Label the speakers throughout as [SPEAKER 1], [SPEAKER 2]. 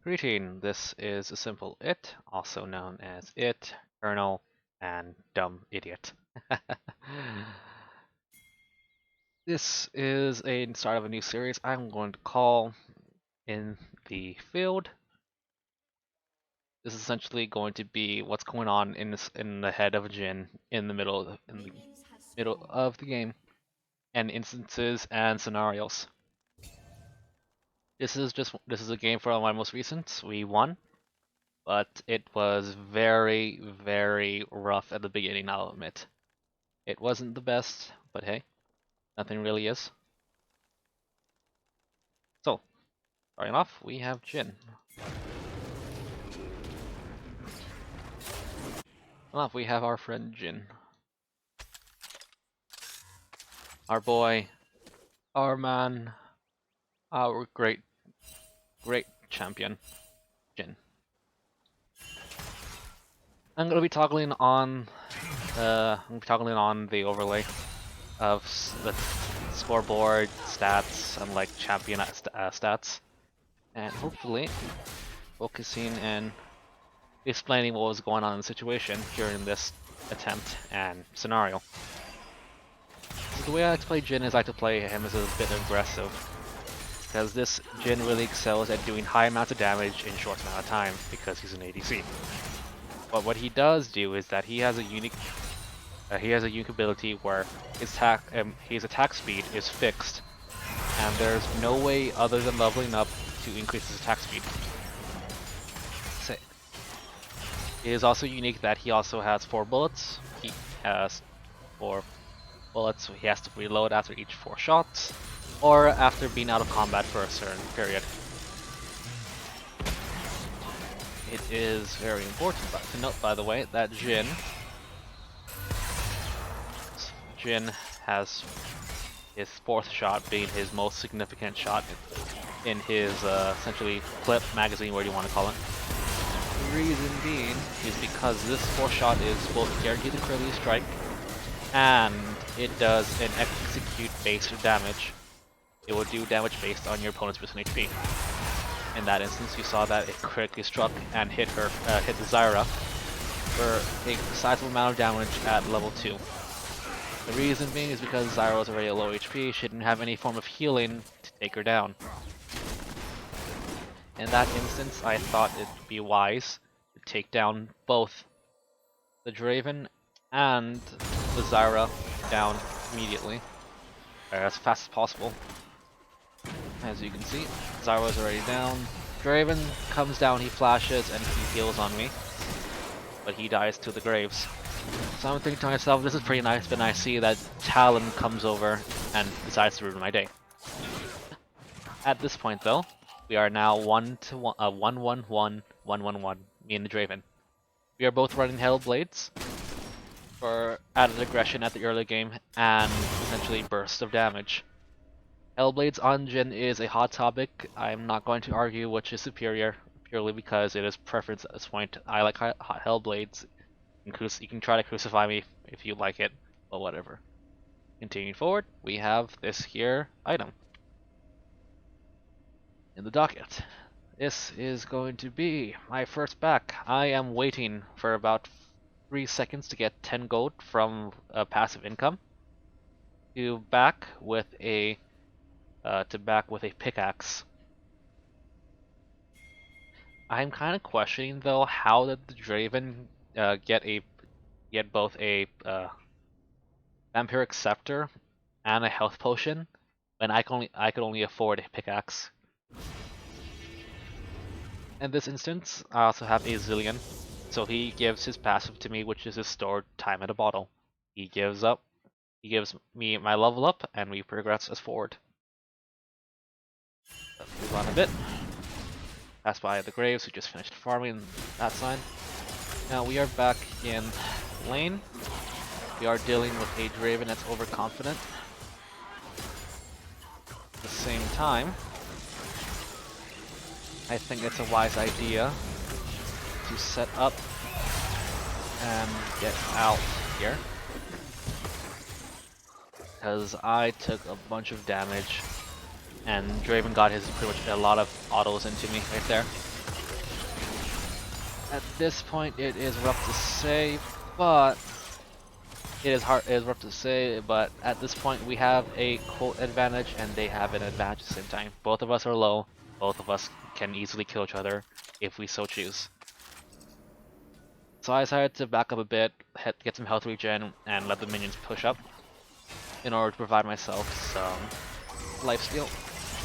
[SPEAKER 1] Greeting, this is a simple it, also known as it, kernel, and dumb idiot. This is a start of a new series I'm going to call In the Field. This is essentially going to be what's going on in the head of Jhin in the middle of the game, and instances and scenarios. This is a game from my most recent. We won, but it was very, very rough at the beginning, I'll admit. It wasn't the best, but hey, nothing really is. So, starting off, we have Jhin. Off, we have our friend Jhin. Our boy, our man, our great champion, Jhin. I'm gonna be toggling on the overlay of the scoreboard stats and like champion stats, and hopefully focusing and explaining what was going on in the situation during this attempt and scenario. So the way I like to play Jhin is I like to play him as a bit aggressive, because this Jhin really excels at doing high amounts of damage in short amount of time because he's an ADC. But what he does do is that he has a unique ability where his attack speed is fixed, and there's no way other than leveling up to increase his attack speed. It is also unique that he also has 4 bullets. He has 4 bullets, so he has to reload after each 4 shots, or after being out of combat for a certain period. It is very important to note, by the way, that Jhin has his 4th shot being his most significant shot in his essentially clip, magazine, whatever you want to call it. The reason being is because this 4th shot is both guaranteed to clearly strike, and it does an execute based damage. It will do damage based on your opponent's percent HP. In that instance, you saw that it critically struck and hit the Zyra for a sizable amount of damage at level 2. The reason being is because Zyra was already at low HP, she didn't have any form of healing to take her down. In that instance, I thought it'd be wise to take down both the Draven and the Zyra down immediately, or as fast as possible. As you can see, Zyra's already down. Draven comes down, he flashes, and he heals on me, but he dies to the graves. So I'm thinking to myself, this is pretty nice, but I see that Talon comes over and decides to ruin my day. At this point, though, we are now 1-1-1-1-1-1, me and the Draven. We are both running Hellblades for added aggression at the early game and essentially bursts of damage. Hellblades on Jhin is a hot topic. I'm not going to argue which is superior, purely because it is preference at this point. I like Hellblades. You can try to crucify me if you like it, but whatever. Continuing forward, we have this here item in the docket. This is going to be my first back. I am waiting for about 3 seconds to get 10 gold from passive income to back with a pickaxe. I'm kind of questioning though, how did the Draven get both a vampiric scepter and a health potion when I could only afford a pickaxe. In this instance, I also have a Zillion, so he gives his passive to me, which is his stored time in a bottle. He gives me my level up, and we progress us forward. Let's move on a bit. Pass by the graves, who just finished farming that side. Now we are back in lane. We are dealing with a Draven that's overconfident. At the same time, I think it's a wise idea to set up and get out here, because I took a bunch of damage and Draven got his pretty much a lot of autos into me right there. At this point, it is rough to say, but it is rough to say, but at this point we have a quote advantage and they have an advantage at the same time. Both of us are low, both of us can easily kill each other if we so choose. So I decided to back up a bit, get some health regen, and let the minions push up in order to provide myself some lifesteal.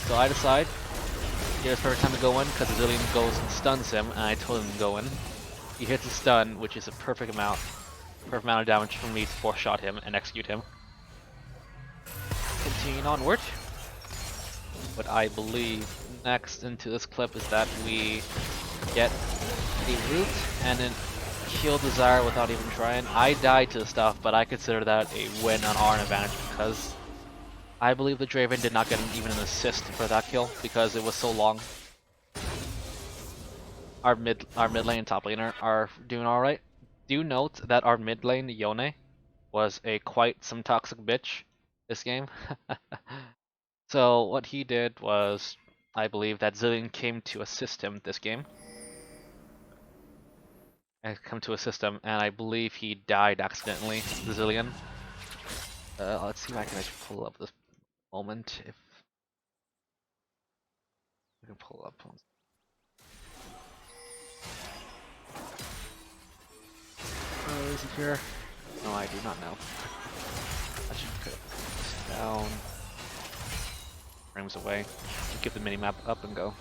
[SPEAKER 1] So I decide here's the perfect time to go in because the Zillion goes and stuns him, and I told him to go in. He hits a stun, which is a perfect amount of damage for me to force shot him and execute him. Continuing onward. What I believe next into this clip is that we get a root and then kill the Zyra without even trying. I died to the stuff, but I consider that a win on our advantage because I believe the Draven did not get even an assist for that kill because it was so long. Our mid lane and top laner are doing alright. Do note that our mid lane, Yone, was a quite some toxic bitch this game. So what he did was, I believe that Zillion came to assist him this game. And come to assist him, and I believe he died accidentally, the Zillion. Let's see if I can actually pull up this moment, if I can pull up. Is he here? No, I do not know. I should put this down. Frames away. Get the minimap up and go.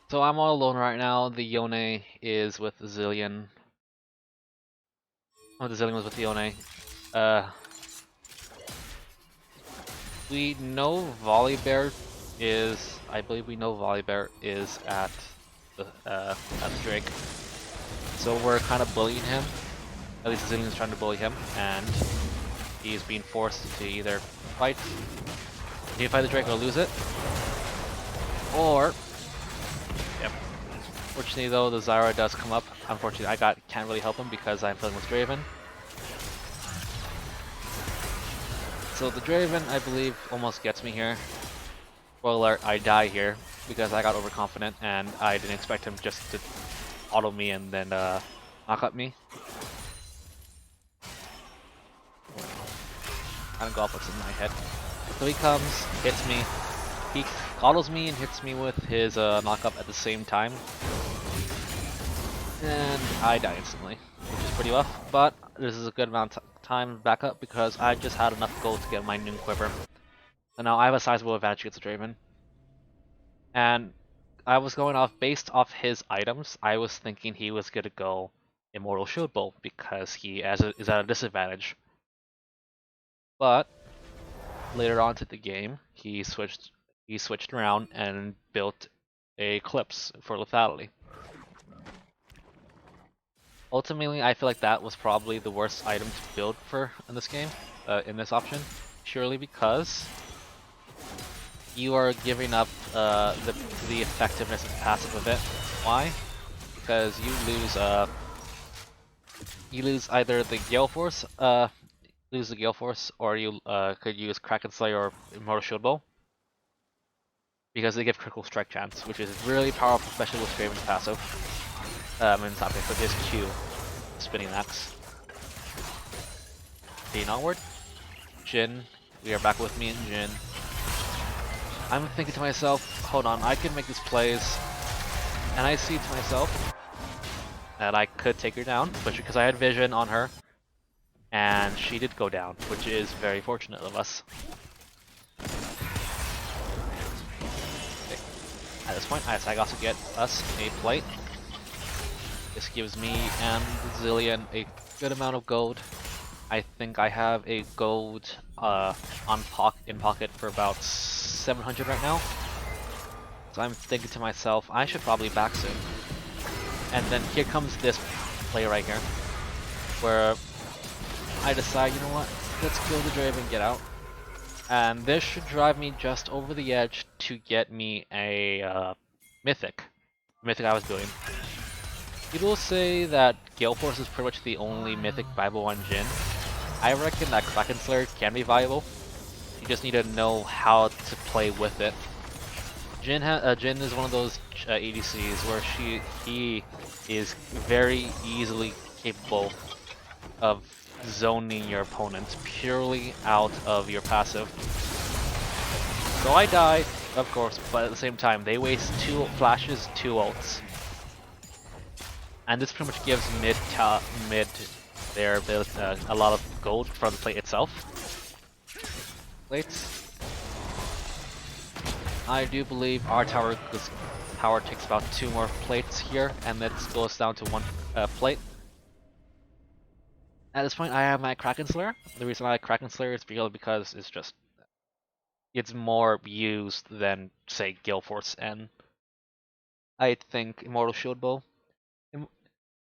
[SPEAKER 1] So I'm all alone right now. The Yone is with the Zillion. Oh, the Zillion was with the Yone. We know Volibear is, I believe we know Volibear is at the Drake. So we're kind of bullying him. At least the Zillion's trying to bully him, and he's being forced to either fight, continue to fight the Drake or lose it. Or, yep. Fortunately though, the Zyra does come up. Unfortunately, I can't really help him because I'm playing with Draven. So the Draven, I believe, almost gets me here. Spoiler alert, I die here because I got overconfident and I didn't expect him just to auto me and then knock up me. Kind of go off what's in my head. So he comes, hits me, he autos me and hits me with his knock up at the same time. And I die instantly, which is pretty rough, but this is a good amount of time back up because I just had enough gold to get my Noon Quiver. So now I have a sizable advantage against the Draven. And I was going off, based off his items, I was thinking he was gonna go Immortal Shield Bow because he is at a disadvantage. But later on to the game, he switched around and built a Eclipse for lethality. Ultimately, I feel like that was probably the worst item to build for in this game, in this option, purely because you are giving up the effectiveness and passive of it. Why? Because you lose either the Gale Force, or you could use Kraken Slayer or Immortal Shield Bow, because they give critical strike chance, which is really powerful, especially with Draven's passive. And top with his Q, spinning axe. Being onward, Jhin. We are back with me and Jhin. I'm thinking to myself, hold on, I can make these plays, and I see to myself that I could take her down, especially because I had vision on her, and she did go down, which is very fortunate of us. Okay. At this point, I also get us a plate. This gives me and Zillion a good amount of gold. I think I have a gold in pocket for about 700 right now. So I'm thinking to myself, I should probably back soon. And then here comes this play right here, where I decide, you know what, let's kill the Draven and get out. And this should drive me just over the edge to get me a mythic I was building. People say that Gale Force is pretty much the only mythic viable on Jhin. I reckon that Kraken Slayer can be viable. You just need to know how to play with it. Jhin is one of those ADCs where he is very easily capable of zoning your opponent purely out of your passive. So I die, of course, but at the same time they waste 2 flashes, 2 ults. And this pretty much gives mid their a lot of gold from the plate itself. Plates. I do believe our tower takes about 2 more plates here, and that goes down to 1 plate. At this point, I have my Kraken Slayer. The reason I like Kraken Slayer is because it's more used than, say, Gale Force and I think Immortal Shield Bow.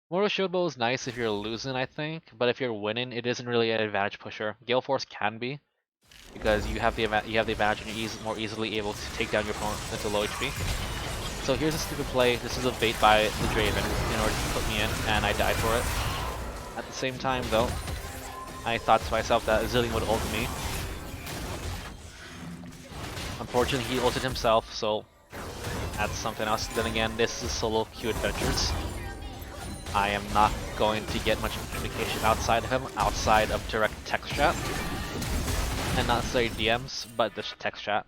[SPEAKER 1] Immortal Shield Bow is nice if you're losing, I think, but if you're winning, it isn't really an advantage pusher. Gale Force can be, because you have the advantage and you're more easily able to take down your opponent into low HP. So here's a stupid play. This is a bait by the Draven in order to put me in, and I died for it. At the same time, though, I thought to myself that Zillion would ult me. Unfortunately, he ulted himself, so that's something else. Then again, this is solo queue adventures. I am not going to get much communication outside of him, outside of direct text chat. And not necessarily DMs, but just text chat.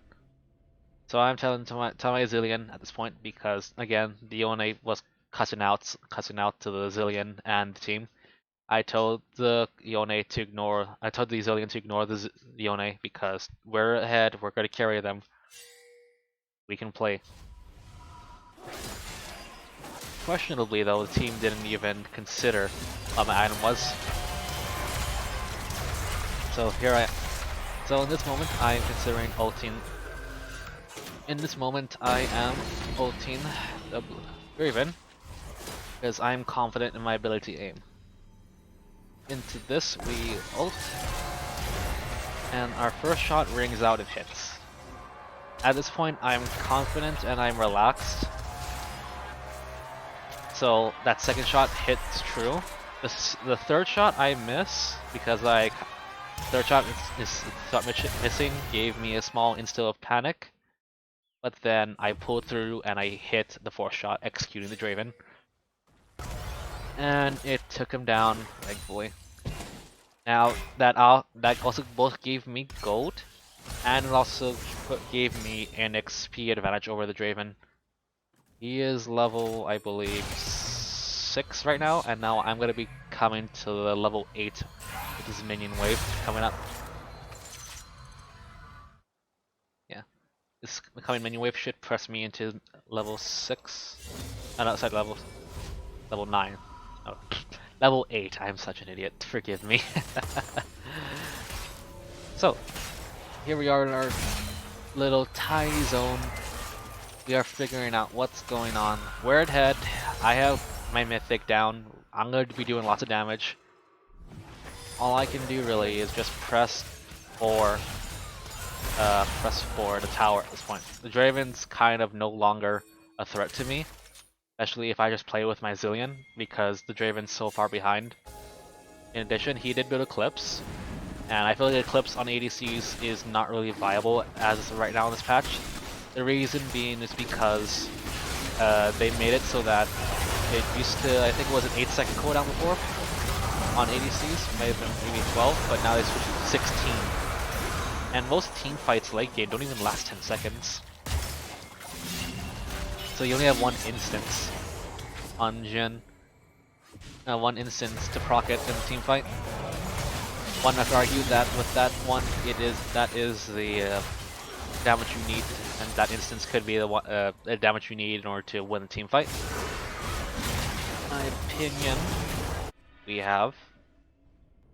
[SPEAKER 1] So I'm telling my Zillion at this point because, again, the Yone was cussing out to the Zillion and the team. I told the Zillion to ignore the Yone because we're ahead, we're going to carry them. We can play. Questionably though, the team didn't even consider what my item was. So in this moment I am considering ulting. In this moment I am ulting the Draven because I am confident in my ability to aim. Into this we ult, and our first shot rings out and hits. At this point I'm confident and I'm relaxed. So that second shot hits true. The third shot I miss because third shot missing gave me a small instill of panic. But then I pulled through and I hit the fourth shot, executing the Draven. And it took him down, thankfully. Now that also both gave me gold, and it also gave me an XP advantage over the Draven. He is level, I believe, 6 right now, and now I'm gonna be coming to the level 8 with his minion wave coming up. Yeah, this coming minion wave should press me into level 6. Outside level 9. Oh, level 8. I'm such an idiot. Forgive me. So here we are in our little tiny zone. We are figuring out what's going on. Where it head, I have my mythic down. I'm going to be doing lots of damage. All I can do really is just press for the tower at this point. The Draven's kind of no longer a threat to me, especially if I just play with my Zillion, because the Draven's so far behind. In addition, he did build Eclipse, and I feel like Eclipse on ADCs is not really viable as of right now in this patch. The reason being is because they made it so that it used to, I think it was an 8-second cooldown before on ADCs, may have been maybe 12, but now they switched to 16. And most team fights late game don't even last 10 seconds. So you only have 1 instance on Jhin. 1 instance to proc it in the team fight. One might argue that with that one, that is the damage you need, and that instance could be the damage you need in order to win the team fight. In my opinion, we have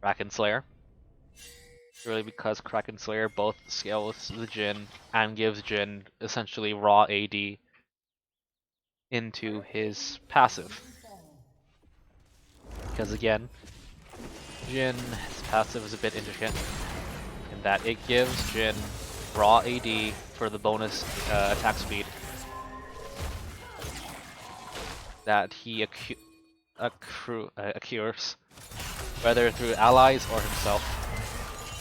[SPEAKER 1] Kraken Slayer. Really because Kraken Slayer both scales the Jhin and gives Jhin essentially raw AD into his passive. Because again, Jhin's passive is a bit intricate in that it gives Jhin raw AD for the bonus attack speed that he accrues, whether through allies or himself.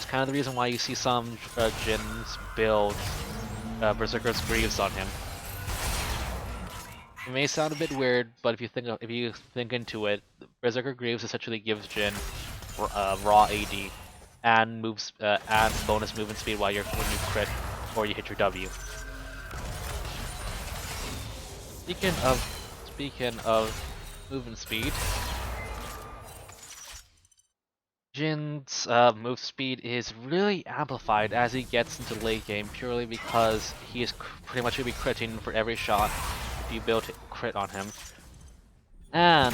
[SPEAKER 1] It's kind of the reason why you see some Jhin's build Berserker's Greaves on him. It may sound a bit weird, but if you think into it, Berserker Greaves essentially gives Jhin raw AD and bonus movement speed when you crit or you hit your W. Speaking of movement speed, Jhin's move speed is really amplified as he gets into late game, purely because he is pretty much going to be critting for every shot if you build crit on him. And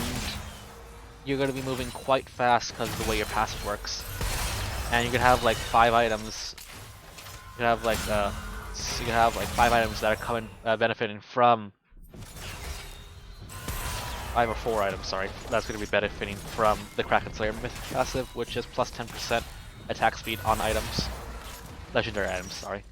[SPEAKER 1] you're going to be moving quite fast because of the way your passive works. And you can have like 5 items. You can have like 5 items that are coming benefiting from 5 or 4 items, sorry. That's going to be benefiting from the Kraken Slayer Mythic passive, which is plus 10% attack speed on items. Legendary items, sorry.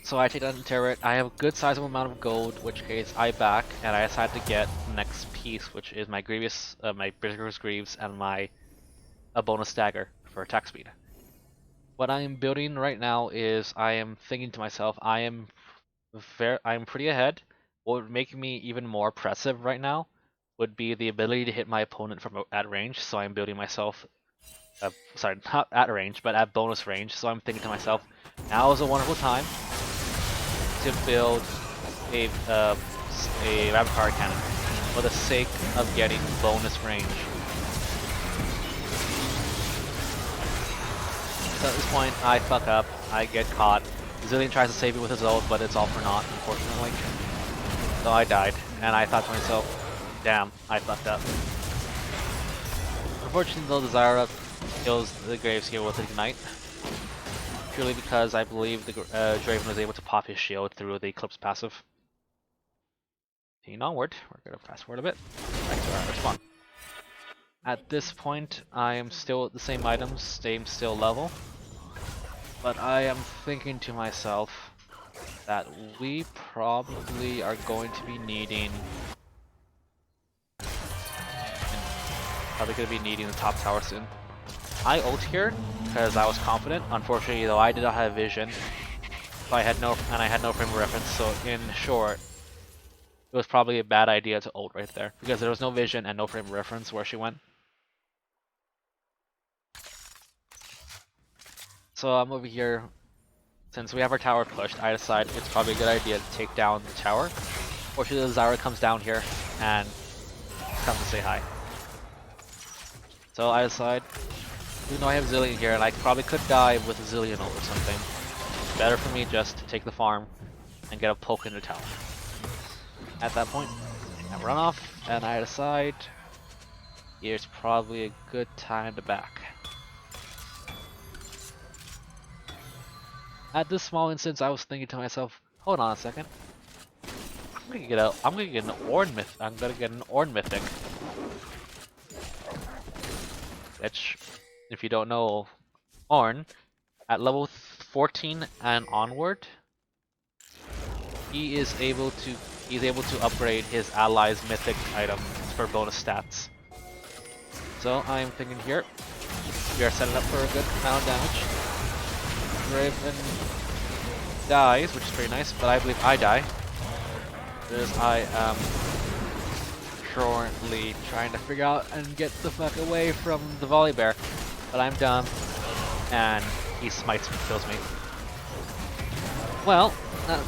[SPEAKER 1] So I take down the turret, I have a good sizable amount of gold, which case I back, and I decide to get the next piece, which is my Berserker's Greaves and my bonus dagger for attack speed. What I am building right now is I am thinking to myself, I'm pretty ahead. What would make me even more oppressive right now would be the ability to hit my opponent from at range, so I'm building myself sorry, not at range, but at bonus range, so I'm thinking to myself, now is a wonderful time to build a rapid fire cannon for the sake of getting bonus range. So at this point, I fuck up, I get caught. Zillion tries to save me with his ult, but it's all for naught, unfortunately. So I died, and I thought to myself, damn, I fucked up. Unfortunately though, the Zyra kills the Graves here with Ignite. Purely because I believe the Draven was able to pop his shield through the Eclipse passive. Onward, we're gonna fast forward a bit. Back to our spawn. At this point, I am still at the same items, same still level. But I am thinking to myself that we probably are going to be needing the top tower soon. I ult here because I was confident. Unfortunately, though, I did not have vision. So I had no frame of reference. So in short, it was probably a bad idea to ult right there because there was no vision and no frame of reference where she went. So I'm over here. Since we have our tower pushed, I decide it's probably a good idea to take down the tower. Fortunately, the Zyra comes down here and comes to say hi. So I decide, even though I have Zillion here, and I probably could die with a Zillion ult or something, it's better for me just to take the farm and get a poke in the tower. At that point, I run off, and I decide here's probably a good time to back. At this small instance, I was thinking to myself, hold on a second. I'm gonna get an Ornn Mythic. Which, if you don't know Ornn, at level 14 and onward, he's able to upgrade his allies' mythic items for bonus stats. So I'm thinking here, we are setting up for a good amount of damage. Draven dies, which is pretty nice, but I believe I die. Because I am currently trying to figure out and get the fuck away from the Volibear. But I'm dumb, and he smites me, kills me. Well,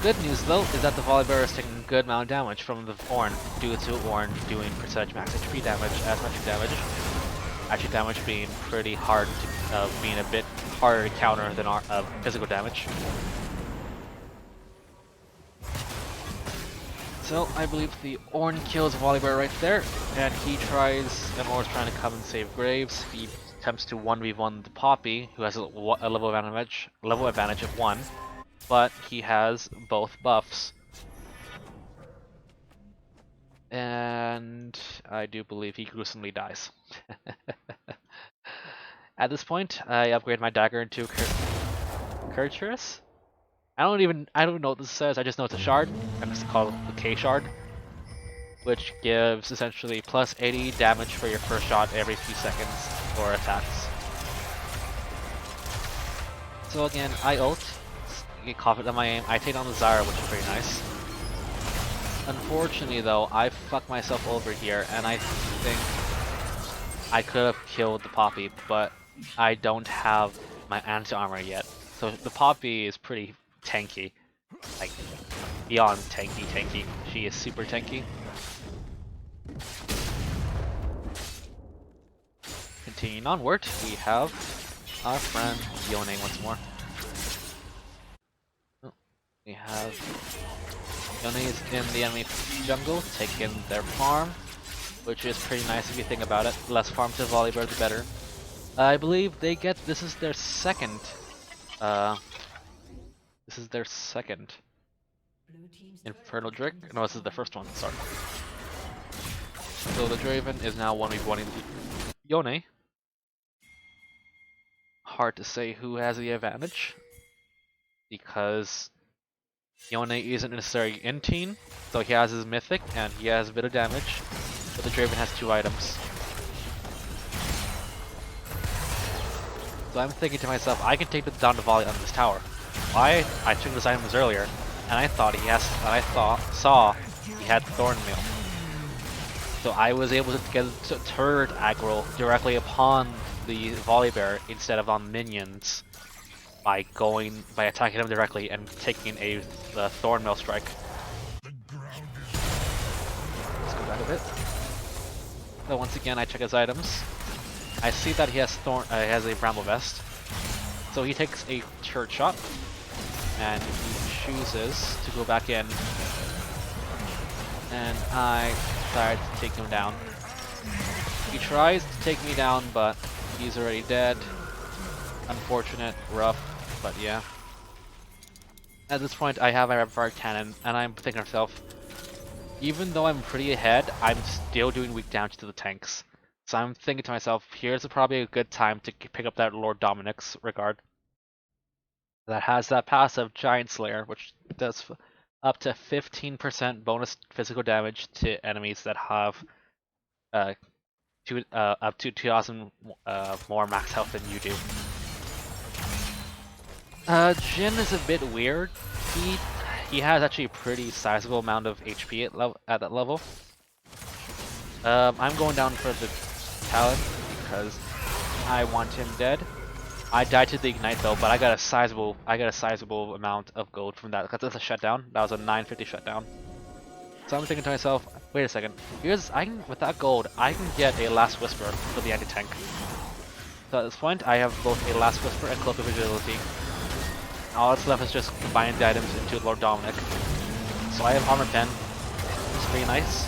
[SPEAKER 1] good news though is that the Volibear is taking a good amount of damage from the Ornn, due to Ornn doing percentage max HP damage as much damage. Actually, damage being pretty hard to, being a bit harder to counter than our physical damage. So I believe the Ornn kills Volibear right there, and he tries, Emor's trying to come and save Graves. He attempts to 1v1 the Poppy, who has a level advantage of 1, but he has both buffs. And I do believe he gruesomely dies. At this point, I upgrade my dagger into Kurturus. I don't know what this says, I just know it's a shard. I'm just call it the K shard. which gives essentially plus 80 damage for your first shot every few seconds or attacks. So again, I ult, get confident on my aim, I take down the Zyra, which is pretty nice. Unfortunately though, I fucked myself over here, and I think I could have killed the Poppy, but I don't have my anti-armor yet. So the Poppy is pretty tanky, like beyond tanky. She is super tanky. Continuing onward, we have our friend Yone once more. Oh, we have Yone is in the enemy jungle, taking their farm, which is pretty nice if you think about it. Less farm to Volibear, the better. I believe they get, this is their second Infernal Drake. No, this is the first one, sorry. So the Draven is now 1v1ing Yone. Hard to say who has the advantage, because Yone isn't necessarily in team, so he has his mythic and he has a bit of damage, but the Draven has 2 items. So I'm thinking to myself, I can take down the volley on this tower. Why? I took his items earlier, and I thought saw he had Thornmail. So I was able to get a turret aggro directly upon the Volibear instead of on minions by attacking him directly and taking a Thornmail strike. Let's go back a bit. So once again, I check his items. I see that he has has a Bramble Vest, so he takes a turret shot, and he chooses to go back in, and I decide to take him down. He tries to take me down, but he's already dead. Unfortunate, rough, but yeah. At this point, I have my rapid fire cannon, and I'm thinking to myself, even though I'm pretty ahead, I'm still doing weak damage to the tanks. So I'm thinking to myself, here's probably a good time to pick up that Lord Dominic's regard. That has that passive Giant Slayer, which does up to 15% bonus physical damage to enemies that have up to 2,000 more max health than you do. Jhin is a bit weird. He has actually a pretty sizable amount of HP at that level. I'm going down for the Talon because I want him dead. I died to the Ignite though, but I got a sizable amount of gold from that because that's a shutdown. That was a 950 shutdown. So I'm thinking to myself, wait a second. With that gold, I can get a Last Whisper for the anti-tank. So at this point, I have both a Last Whisper and Cloak of Agility. All that's left is just combining the items into Lord Dominic. So I have Armor 10, which is pretty nice.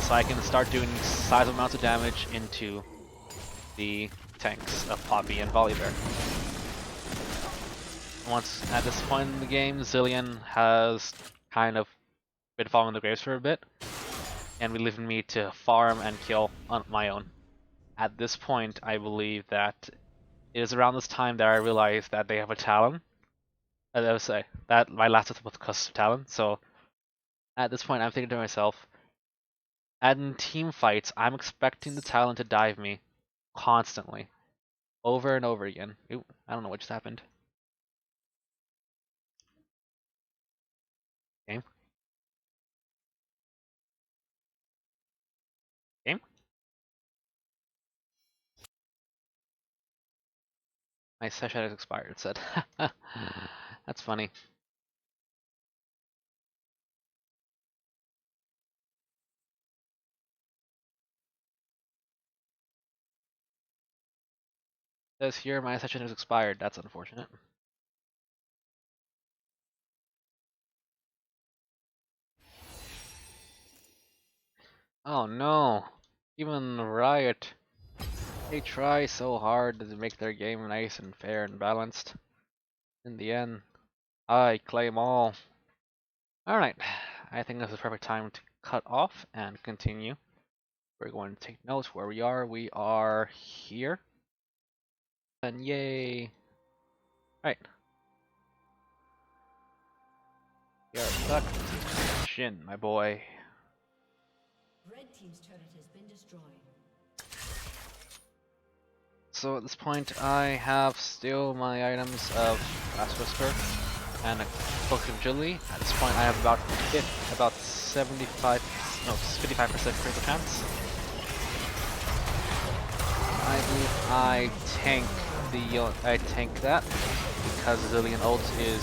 [SPEAKER 1] So I can start doing sizable amounts of damage into the tanks of Poppy and Volibear. Once at this point in the game, Zilean has kind of been falling the graves for a bit, and leaving me to farm and kill on my own. At this point, I believe that it is around this time that I realized that they have a Talon. As I would say, that my last attempt was custom Talon, so at this point I'm thinking to myself, in team fights, I'm expecting the Talon to dive me constantly, over and over again. Ooh, I don't know what just happened. Game? Game? My session has expired, it said. That's funny. It says here my session has expired. That's unfortunate. Oh no. Even Riot. They try so hard to make their game nice and fair and balanced. In the end, I claim all. Alright, I think this is the perfect time to cut off and continue. We're going to take notes where we are. We are here. And yay. Alright. We are back. Jhin, my boy.
[SPEAKER 2] Red team's turret has been destroyed.
[SPEAKER 1] So at this point, I have still my items of Fast Whisker and a Cloak of Agility. At this point, I have about 75, no, 55% critical chance. I believe I tank that because Zillion ult is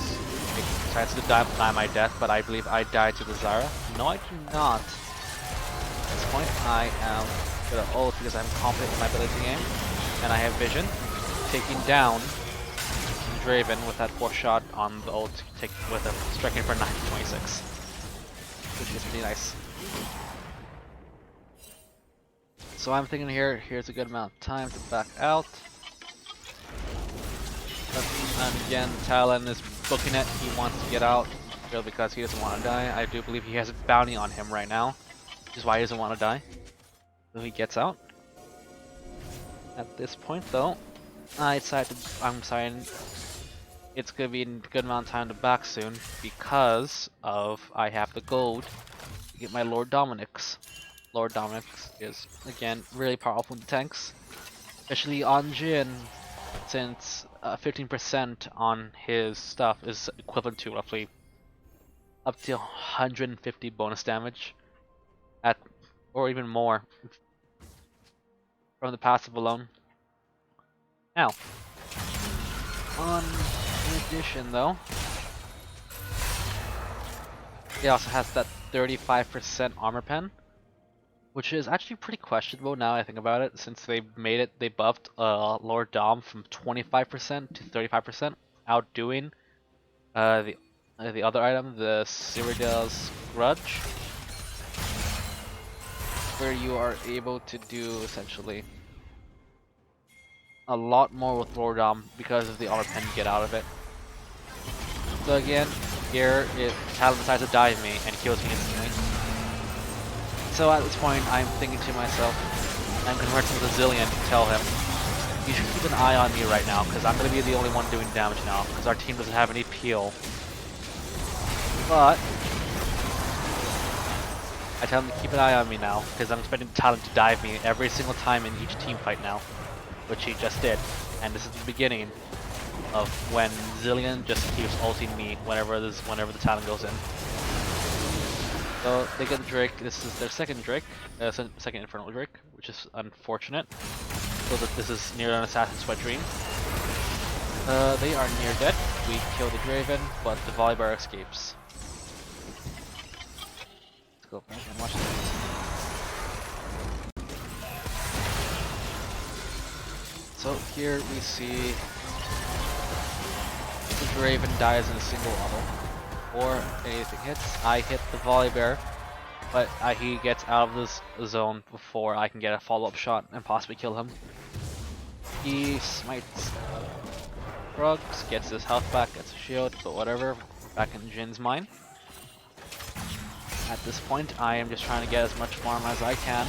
[SPEAKER 1] it tries to deny my death, but I believe I die to the Zara. No, I do not. At this point, I am gonna ult because I'm confident in my ability to aim, and I have vision, taking down Draven with that 4th shot on the ult, with a striking for 926, which is pretty nice. So I'm thinking here's a good amount of time to back out. And again, Talon is booking it. He wants to get out, really because he doesn't want to die. I do believe he has a bounty on him right now, which is why he doesn't want to die. So he gets out. At this point, though, I decide to. I'm sorry. It's gonna be a good amount of time to back soon because of I have the gold to get my Lord Dominic's. Lord Dominic's is again really powerful in tanks, especially on Jhin, since 15% on his stuff is equivalent to roughly up to 150 bonus damage at, or even more from the passive alone. Now, in addition though, he also has that 35% armor pen, which is actually pretty questionable now I think about it, since they buffed Lord Dom from 25% to 35%, outdoing the other item, the Cyrodiil's Grudge, where you are able to do essentially a lot more with Lord Dom because of the armor pen you get out of it. So again, here Talon decides to dive me and kills me instantly. So at this point, I'm thinking to myself, I'm going to turn to the Zillion to tell him, you should keep an eye on me right now, because I'm going to be the only one doing damage now, because our team doesn't have any peel. But I tell him to keep an eye on me now, because I'm expecting Talon to dive me every single time in each team fight now, which he just did. And this is the beginning of when Zillion just keeps ulting me whenever the Talon goes in. So they get the Drake. This is their second Drake, second Infernal Drake, which is unfortunate. So that this is near an Assassin's Wet Dream. They are near dead. We kill the Draven, but the Volibear escapes. Let's go back and watch this. So here we see the Draven dies in a single auto. Or anything hits. I hit the Volibear, but he gets out of this zone before I can get a follow-up shot and possibly kill him. He smites Krugs, gets his health back, gets a shield, but whatever, back in Jin's mind. At this point, I am just trying to get as much farm as I can.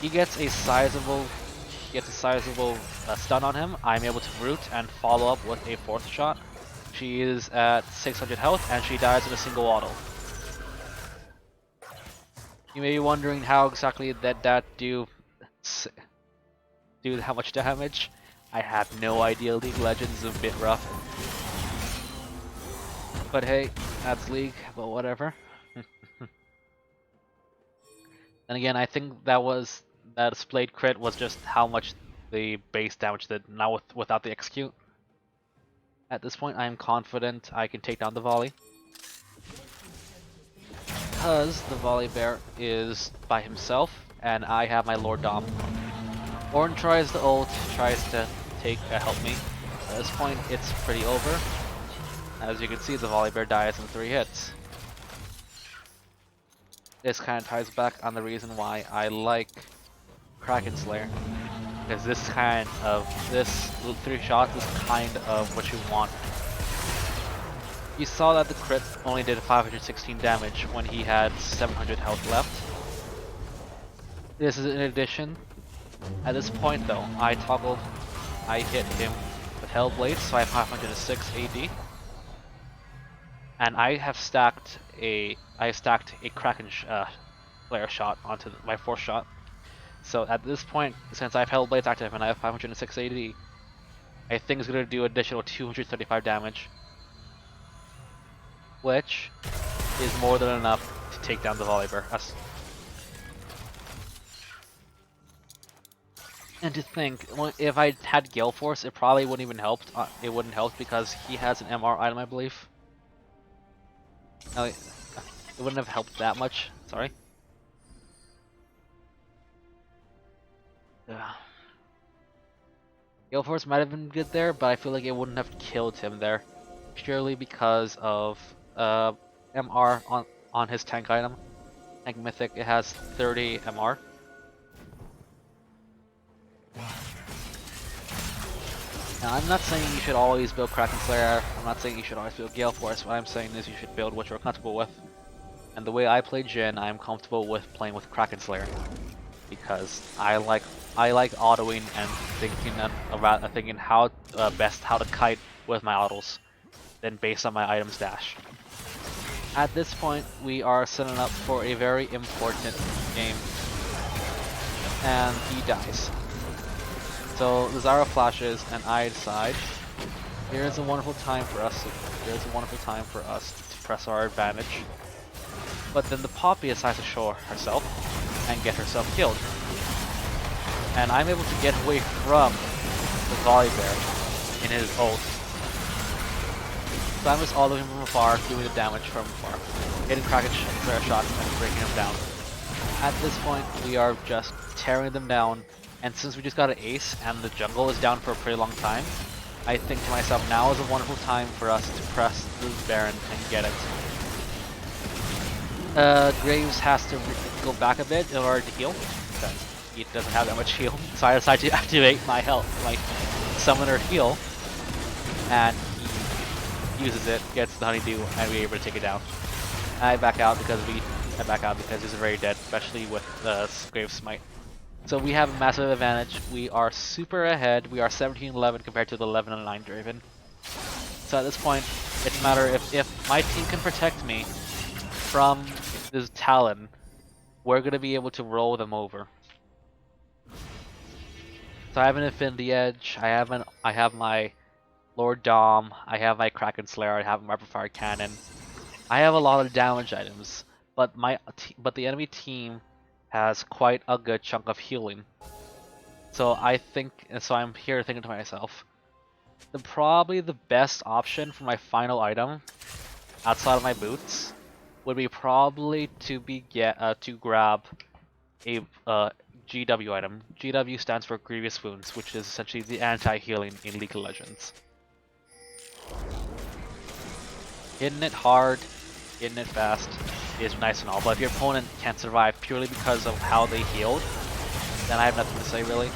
[SPEAKER 1] He gets a sizable stun on him. I'm able to root and follow up with a 4th shot. She is at 600 health and she dies in a single auto. You may be wondering how exactly that do how much damage. I have no idea. League Legends is a bit rough. But hey, that's League, but whatever. And again, I think that displayed crit was just how much the base damage did, now without the execute. At this point, I am confident I can take down the volley, because the Volibear is by himself, and I have my Lord Dom. Ornn tries to ult, tries to help me. At this point, it's pretty over. As you can see, the Volibear dies in 3 hits. This kind of ties back on the reason why I like Kraken Slayer. Because this 3 shots is kind of what you want. You saw that the crit only did 516 damage when he had 700 health left. This is in addition. At this point though, I hit him with Hellblade, so I have 506 AD. And I have stacked a Kraken flare shot onto my fourth shot. So at this point, since I've held Blades active and I have 506 AD, I think it's gonna do additional 235 damage, which is more than enough to take down the Volibear. And to think, if I had Gale Force, it probably wouldn't even help. It wouldn't help because he has an MR item, I believe. No, it wouldn't have helped that much. Sorry. Gale Force might have been good there, but I feel like it wouldn't have killed him there, purely because of MR on his tank item. Tank Mythic, it has 30 MR. Now, I'm not saying you should always build Kraken Slayer. I'm not saying you should always build Gale Force. What I'm saying is you should build what you're comfortable with. And the way I play Jhin, I'm comfortable with playing with Kraken Slayer because I like autoing and thinking how best how to kite with my autos, then based on my items dash. At this point, we are setting up for a very important game, and he dies. So the Zara flashes, and I decide here's a wonderful time for us. To press our advantage. But then the Poppy decides to show herself and get herself killed, and I'm able to get away from the Volibear in his ult. So I'm just autoing him from afar, doing the damage from afar, hitting Kraken Slayer shots and breaking him down. At this point, we are just tearing them down. And since we just got an ace and the jungle is down for a pretty long time, I think to myself, now is a wonderful time for us to press the Baron and get it. Graves has to go back a bit in order to heal, because he doesn't have that much heal. So I decided to activate my summoner heal, and he uses it, gets the honeydew, and we're able to take it down. I back out because he's very dead, especially with the Graves Smite. So we have a massive advantage. We are super ahead. We are 17-11 compared to the 11-9 Draven. So at this point, it's a matter if my team can protect me from this Talon, we're gonna be able to roll them over. So I have an Infinity Edge. I have my Lord Dom. I have my Kraken Slayer. I have my Rapid Fire Cannon. I have a lot of damage items, but the enemy team has quite a good chunk of healing. So I'm here thinking to myself, probably the best option for my final item, outside of my boots, would be probably to grab a GW item. GW stands for Grievous Wounds, which is essentially the anti-healing in League of Legends. Hitting it hard, hitting it fast is nice and all, but if your opponent can't survive purely because of how they healed, then I have nothing to say really.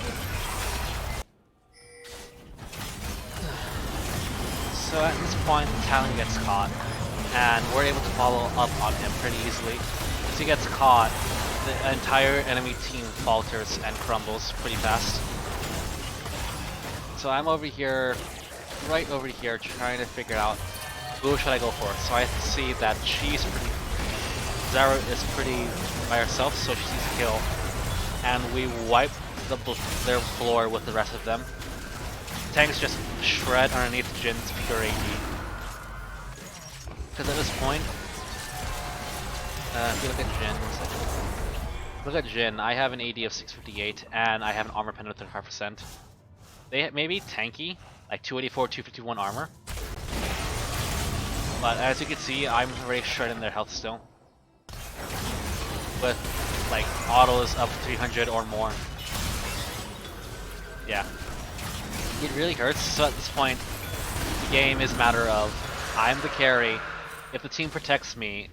[SPEAKER 1] So at this point, Talon gets caught, and we're able to follow up on him pretty easily. Once he gets caught, the entire enemy team falters and crumbles pretty fast. So I'm over here, right over here, trying to figure out who should I go for. So I see that Zara is pretty by herself, so she sees a kill, and we wipe their floor with the rest of them. Tanks just shred underneath Jhin's pure AD. Because at this point, if you look at Jhin, I have an AD of 658, and I have an armor pen of 35%. They may be tanky, like 284, 251 armor, but as you can see, I'm already shredding their health still, with like autos up 300 or more. Yeah, it really hurts. So at this point, the game is a matter of I'm the carry. If the team protects me,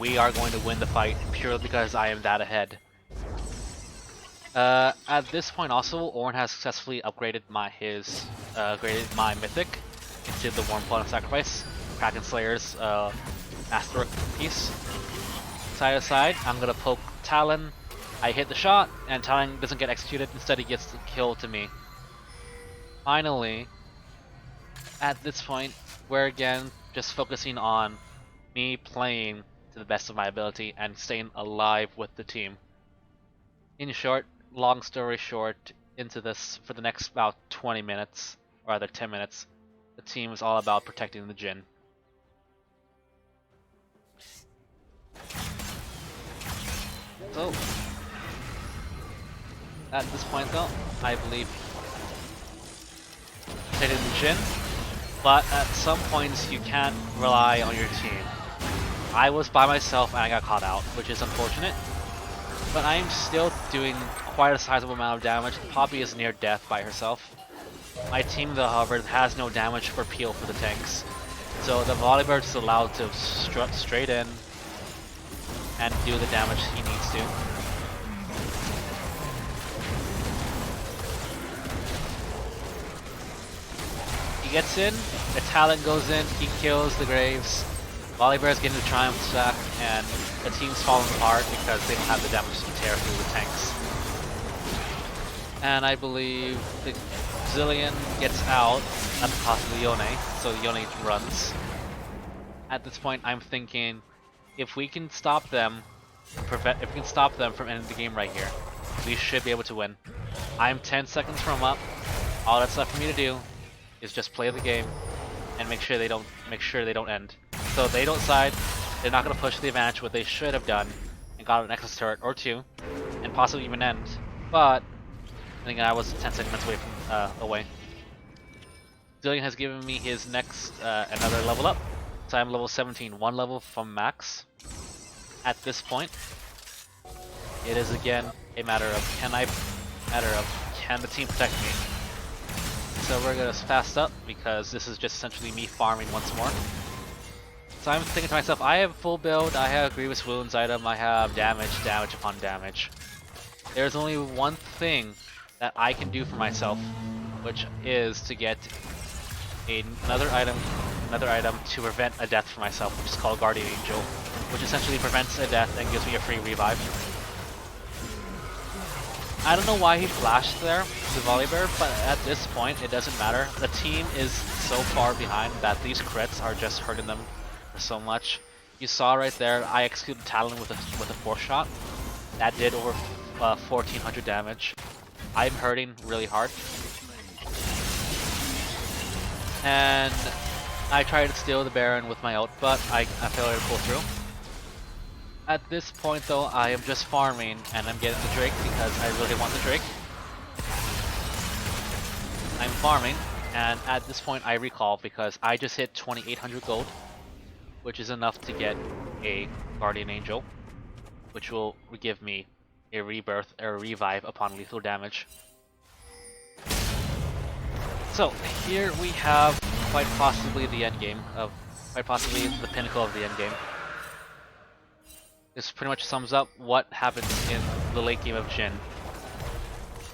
[SPEAKER 1] we are going to win the fight purely because I am that ahead. At this point, also, Ornn has successfully upgraded my mythic into the Warm Plot of Sacrifice, Kraken Slayer's Master piece. Side to side, I'm gonna poke Talon. I hit the shot, and Talon doesn't get executed. Instead, he gets the kill to me. Finally, at this point, we're again just focusing on me playing to the best of my ability and staying alive with the team. In short, long story short, into this for the next about 20 minutes, or rather 10 minutes, the team is all about protecting the Jhin. So, at this point though, I believe protecting the Jhin, but at some points you can't rely on your team. I was by myself and I got caught out, which is unfortunate, but I am still doing quite a sizable amount of damage. Poppy is near death by herself. My team though, however, has no damage for peel for the tanks, so the Volleybird is allowed to strut straight in and do the damage he needs to. He gets in, the Talon goes in, he kills the Graves. Volibear's getting the Triumph stack, and the team's falling apart because they don't have the damage to tear through the tanks. And I believe the Zillion gets out at the cost of the Yone, so the Yone runs. At this point, I'm thinking, if we can stop them, if we can stop them from ending the game right here, we should be able to win. I'm 10 seconds from up. All that's left for me to do is just play the game and make sure they don't end. So they don't side. They're not gonna push the advantage. What they should have done and got an Nexus turret or two, and possibly even end. But I think I was 10 seconds away. Zillion has given me his next another level up, so I'm level 17, one level from max. At this point, it is again a matter of can the team protect me? So we're gonna fast up because this is just essentially me farming once more. So I'm thinking to myself, I have full build, I have Grievous Wounds item, I have damage upon damage. There's only one thing that I can do for myself, which is to get another item to prevent a death for myself, which is called Guardian Angel, which essentially prevents a death and gives me a free revive. I don't know why he flashed there, the Volibear, but at this point it doesn't matter. The team is so far behind that these crits are just hurting them so much. You saw right there, I executed Talon with a 4th shot. That did over 1400 damage. I'm hurting really hard. And I tried to steal the Baron with my ult, but I failed to pull through. At this point though, I am just farming and I'm getting the Drake because I really want the Drake. I'm farming, and at this point I recall because I just hit 2800 gold, which is enough to get a Guardian Angel, which will give me a rebirth or a revive upon lethal damage. So here we have quite possibly the end game of, quite possibly the pinnacle of the end game. This pretty much sums up what happens in the late game of Jhin.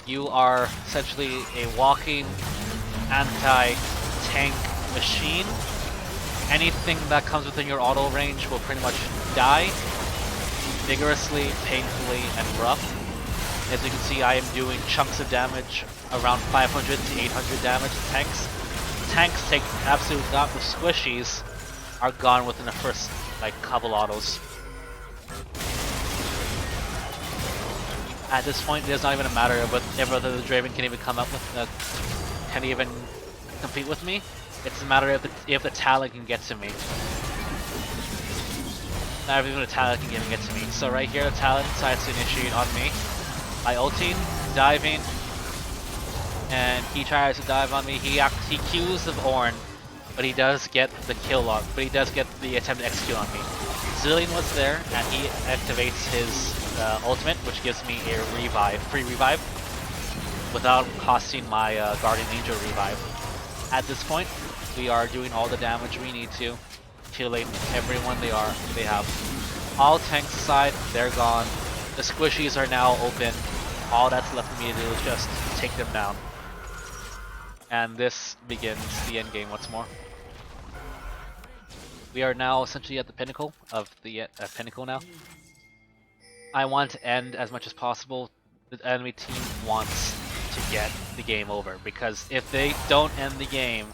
[SPEAKER 1] You are essentially a walking anti-tank machine. Anything that comes within your auto range will pretty much die vigorously, painfully, and rough. As you can see, I am doing chunks of damage, around 500 to 800 damage to tanks. Tanks take absolute not the squishies are gone within the first like couple autos. At this point, it does not even matter if whether the Draven can even come up with, can even compete with me. It's a matter of if the Talon can get to me. Not even the Talon can even get to me. So right here, the Talon decides to initiate on me by ulting, diving, and he tries to dive on me. He Qs of Ornn, but he does get the kill on. But he does get the attempt to execute on me. Zillion was there, and he activates his ultimate, which gives me a free revive, without costing my Guardian Angel revive. At this point, we are doing all the damage we need to, killing everyone they have. All tanks aside, they're gone. The squishies are now open. All that's left for me to do is just take them down. And this begins the end game once more. We are now essentially at the pinnacle of the pinnacle now. I want to end as much as possible. The enemy team wants to get the game over, because if they don't end the game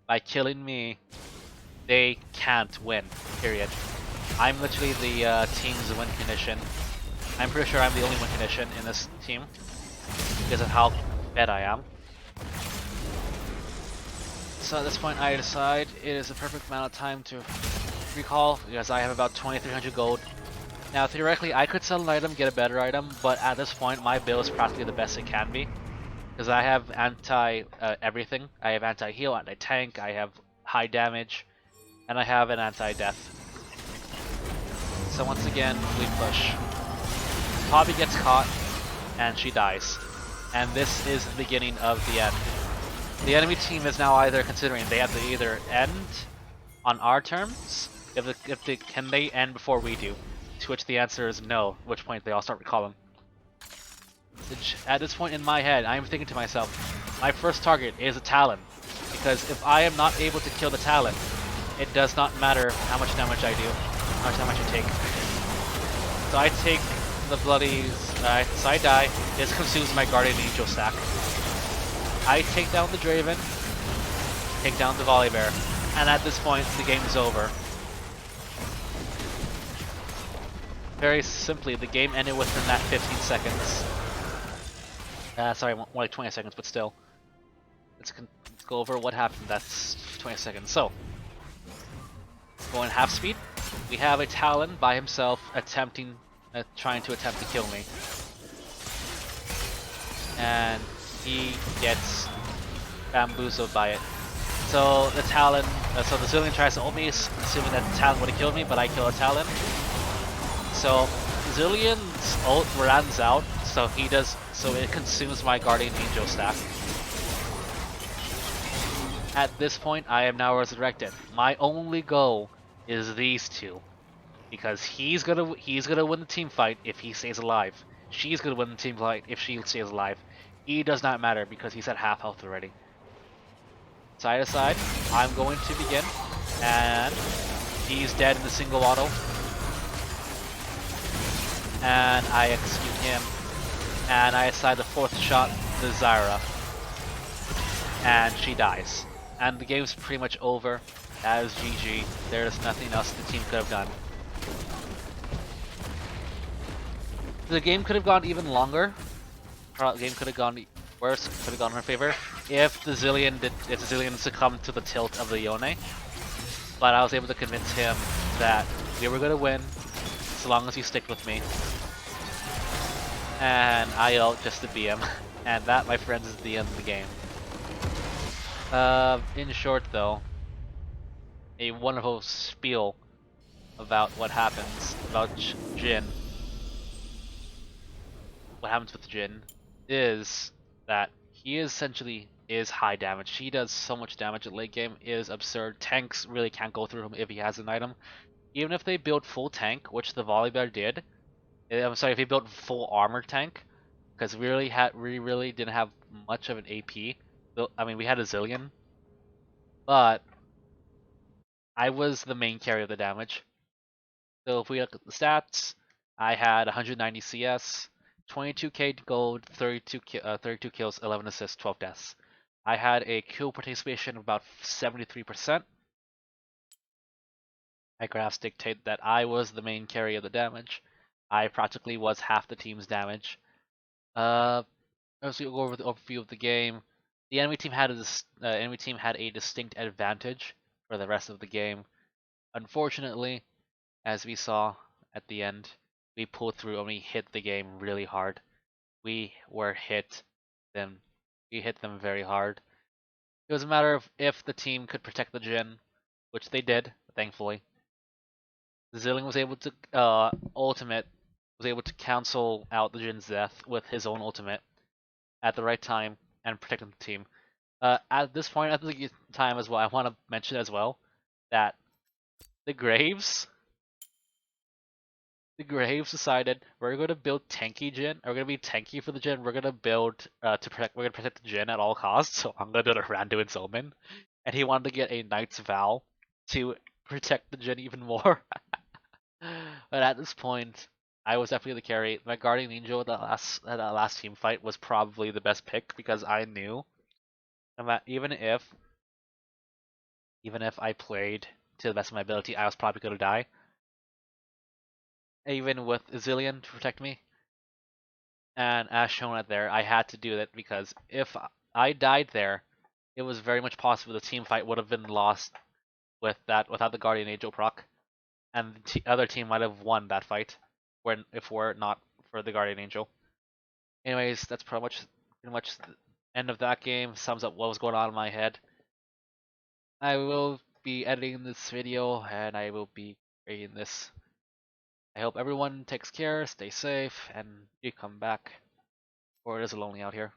[SPEAKER 1] by killing me, they can't win, period. I'm literally the team's win condition. I'm pretty sure I'm the only win condition in this team because of how bad I am. So at this point I decide it is the perfect amount of time to recall because I have about 2300 gold. Now theoretically I could sell an item, get a better item, but at this point my build is practically the best it can be. Because I have anti everything. I have anti-heal, anti-tank, I have high damage, and I have an anti-death. So once again, we push. Poppy gets caught, and she dies. And this is the beginning of the end. The enemy team is now either considering they have to either end on our terms, can they end before we do? To which the answer is no, at which point they all start recalling. At this point in my head, I am thinking to myself, my first target is a Talon, because if I am not able to kill the Talon, it does not matter how much damage I do, how much damage I take. So I take the bloody, so I die, this consumes my Guardian Angel stack. I take down the Draven, take down the Volibear, and at this point, the game is over. Very simply, the game ended within that 15 seconds. Sorry, more like 20 seconds, but still. Let's go over what happened. That's 20 seconds. So, going half speed, we have a Talon by himself trying to attempt to kill me. And he gets bamboozled by it. So the Talon, so the Zillion tries to ult me, assuming that the Talon would have killed me, but I kill a Talon. So Zillion's ult runs out, so it consumes my Guardian Angel stack. At this point, I am now resurrected. My only goal is these two, because he's gonna win the team fight if he stays alive. She's gonna win the team fight if she stays alive. He does not matter because he's at half health already. Side to side, I'm going to begin, and he's dead in the single auto. And I execute him, and I assign the fourth shot to Zyra, and she dies. And the game's pretty much over. That is GG. There's nothing else the team could have done. The game could have gone even longer. The game could have gone worse, could have gone in her favor, if the Zillion succumbed to the tilt of the Yone. But I was able to convince him that we were gonna win, so long as he stick with me. And I ult just to BM. And that, my friends, is the end of the game. In short though, a wonderful spiel about what happens, about Jhin. What happens with Jhin is that he essentially is high damage. He does so much damage at late game, it is absurd. Tanks really can't go through him if he has an item. Even if they build full tank, which the Volibear did, I'm sorry, if he built full armor tank, because we really didn't have much of an AP. I mean, we had a Zillion, but I was the main carry of the damage. So if we look at the stats, I had 190 CS, 22k gold, 32 kills, 11 assists, 12 deaths. I had a kill participation of about 73%. My graphs dictate that I was the main carry of the damage. I practically was half the team's damage. As we go over the overview of the game, the enemy team had a distinct advantage for the rest of the game. Unfortunately, as we saw at the end, we pulled through and we hit the game really hard. We hit them very hard. It was a matter of if the team could protect the Jhin, which they did, thankfully. Zilling was able to was able to cancel out the Jin's death with his own ultimate at the right time and protecting the team. At this point, at the time as well, I want to mention as well that the Graves decided we're going to build tanky Jhin. We're going to be tanky for the Jhin. We're going to build We're going to protect the Jhin at all costs. So I'm going to do a Randuin's Omen, and he wanted to get a Knight's Vow to protect the Jhin even more. But at this point, I was definitely the carry. My Guardian Angel at that last team fight was probably the best pick because I knew that even if I played to the best of my ability, I was probably going to die. even with Zillion to protect me. And as shown right there, I had to do that because if I died there, it was very much possible the team fight would have been lost without the Guardian Angel proc, and the other team might have won that fight, when if were not for the Guardian Angel. Anyways, that's pretty much the end of that game. Sums up what was going on in my head. I will be editing this video and I will be creating this. I hope everyone takes care, stay safe, and you come back, or it is lonely out here.